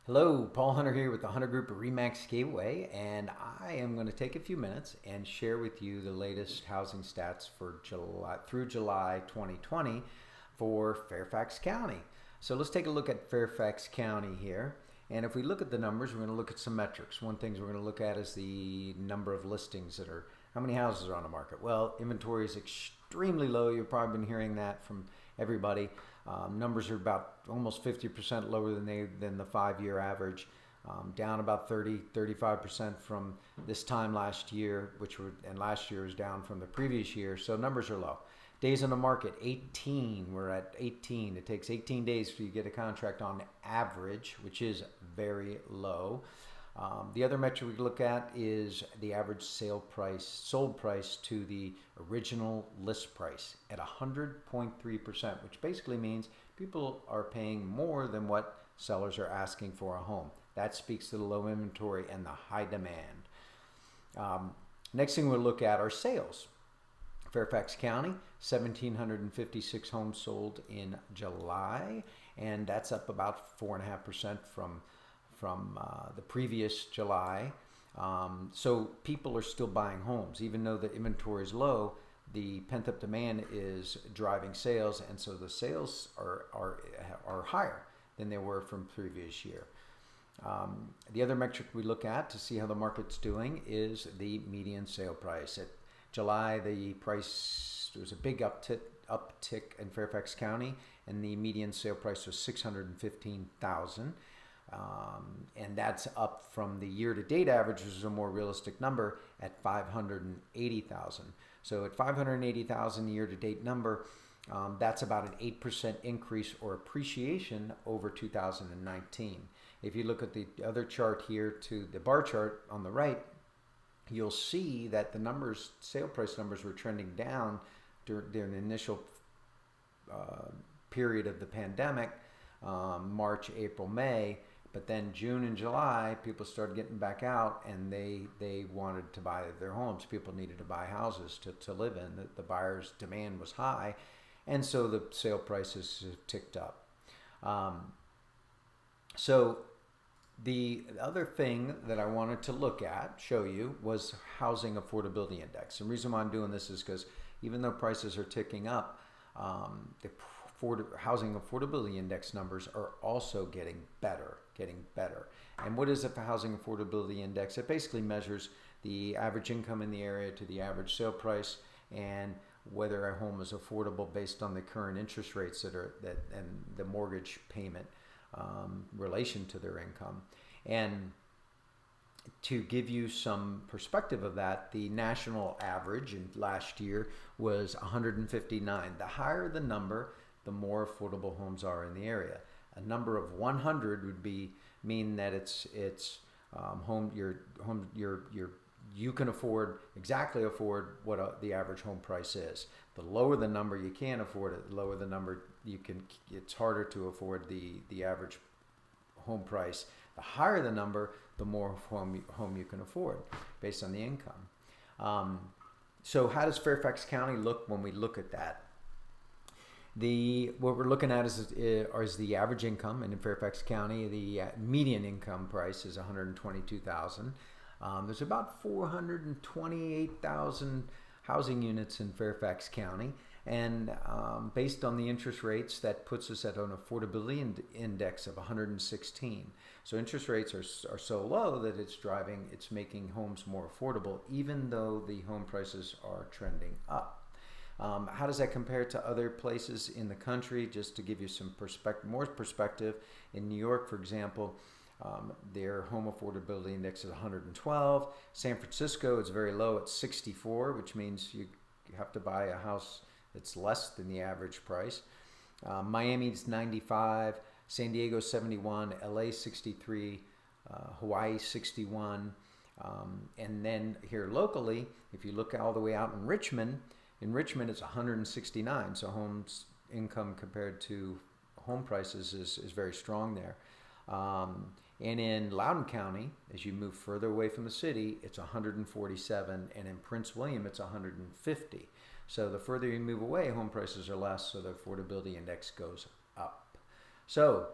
Hello, Paul Hunter here with the Hunter Group of Remax Gateway, and I am going to take a few minutes and share with you the latest housing stats for July through July 2020 for Fairfax County. So let's take a look at Fairfax County here. And if we look at the numbers, we're going to look at some metrics. One thing we're going to look at is the number of listings that are, how many houses are on the market? Well, inventory is extremely low. You've probably been hearing that from everybody. Numbers are about almost 50% lower than the 5-year average, down about 35% from this time last year, and last year was down from the previous year. So numbers are low. Days on the market, 18. We're at 18. It takes 18 days for you to get a contract on average, which is very low. The other metric we look at is the average sold price to the original list price at 100.3%, which basically means people are paying more than what sellers are asking for a home. That speaks to the low inventory and the high demand. Next thing we'll look at are sales. Fairfax County, 1,756 homes sold in July, and that's up about 4.5% from the previous July. So people are still buying homes. Even though the inventory is low, the pent-up demand is driving sales, and so the sales are higher than they were from previous year. The other metric we look at to see how the market's doing is the median sale price. At July, the price, there was a big uptick in Fairfax County, and the median sale price was $615,000. And that's up from the year-to-date average, which is a more realistic number, at $580,000. So at $580,000 year-to-date number, that's about an 8% increase or appreciation over 2019. If you look at the other chart here, to the bar chart on the right, you'll see that the numbers, sale price numbers, were trending down during the initial period of the pandemic, March, April, May. But then June and July, people started getting back out, and they wanted to buy their homes. People needed to buy houses to live in. The buyers' demand was high, and so the sale prices ticked up. So the other thing that I wanted to look at, show you, was housing affordability index. And the reason why I'm doing this is because even though prices are ticking up, the housing affordability index numbers are also getting better. And what is the housing affordability index? It basically measures the average income in the area to the average sale price, and whether a home is affordable based on the current interest rates and the mortgage payment relation to their income. And to give you some perspective of that, the national average in last year was 159. The higher the number, the more affordable homes are in the area. A number of 100 would mean that you can exactly afford what the average home price is. The lower the number, you can't afford it. The lower the number, it's harder to afford the average home price. The higher the number, the more home you can afford based on the income. So how does Fairfax County look when we look at that? What we're looking at is the average income, and in Fairfax County, the median income price is $122,000. There's about 428,000 housing units in Fairfax County, and based on the interest rates, that puts us at an affordability index of 116. So interest rates are so low that it's making homes more affordable, even though the home prices are trending up. How does that compare to other places in the country? Just to give you some more perspective, in New York, for example, their home affordability index is 112. San Francisco is very low at 64, which means you have to buy a house that's less than the average price. Miami's 95, San Diego 71, LA 63, Hawaii 61. And then here locally, if you look all the way out in Richmond it's 169. So homes income compared to home prices is very strong there. And in Loudoun County, as you move further away from the city, it's 147, and in Prince William, it's 150. So the further you move away, home prices are less, so the affordability index goes up. So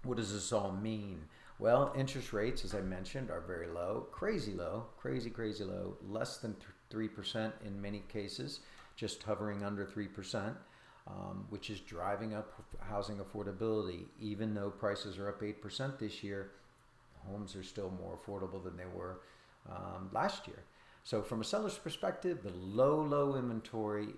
What does this all mean? Well, interest rates, as I mentioned, are very low, crazy low, crazy low, less than 3% in many cases, just hovering under 3%, which is driving up housing affordability. Even though prices are up 8% this year, homes are still more affordable than they were last year. So from a seller's perspective, the low inventory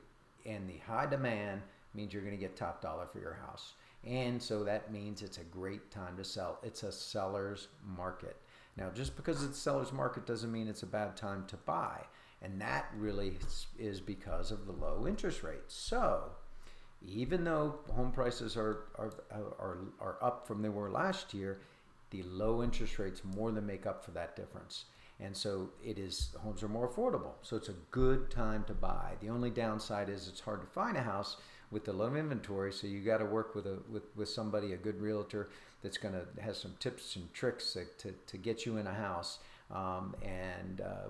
and the high demand means you're going to get top dollar for your house. And so that means it's a great time to sell. It's a seller's market. Now, just because it's a seller's market doesn't mean it's a bad time to buy. And that really is because of the low interest rates. So even though home prices are up from they were last year, the low interest rates more than make up for that difference. And so homes are more affordable. So it's a good time to buy. The only downside is it's hard to find a house with the low inventory. So you got to work with somebody, a good realtor that's going to have some tips and tricks to get you in a house.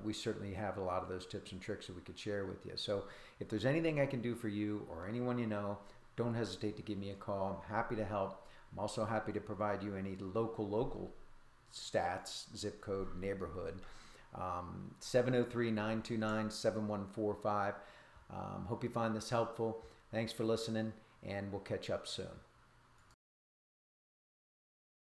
We certainly have a lot of those tips and tricks that we could share with you. So if there's anything I can do for you or anyone you know, don't hesitate to give me a call. I'm happy to help. I'm also happy to provide you any local stats, zip code, neighborhood. 703-929-7145. Hope you find this helpful. Thanks for listening, and we'll catch up soon.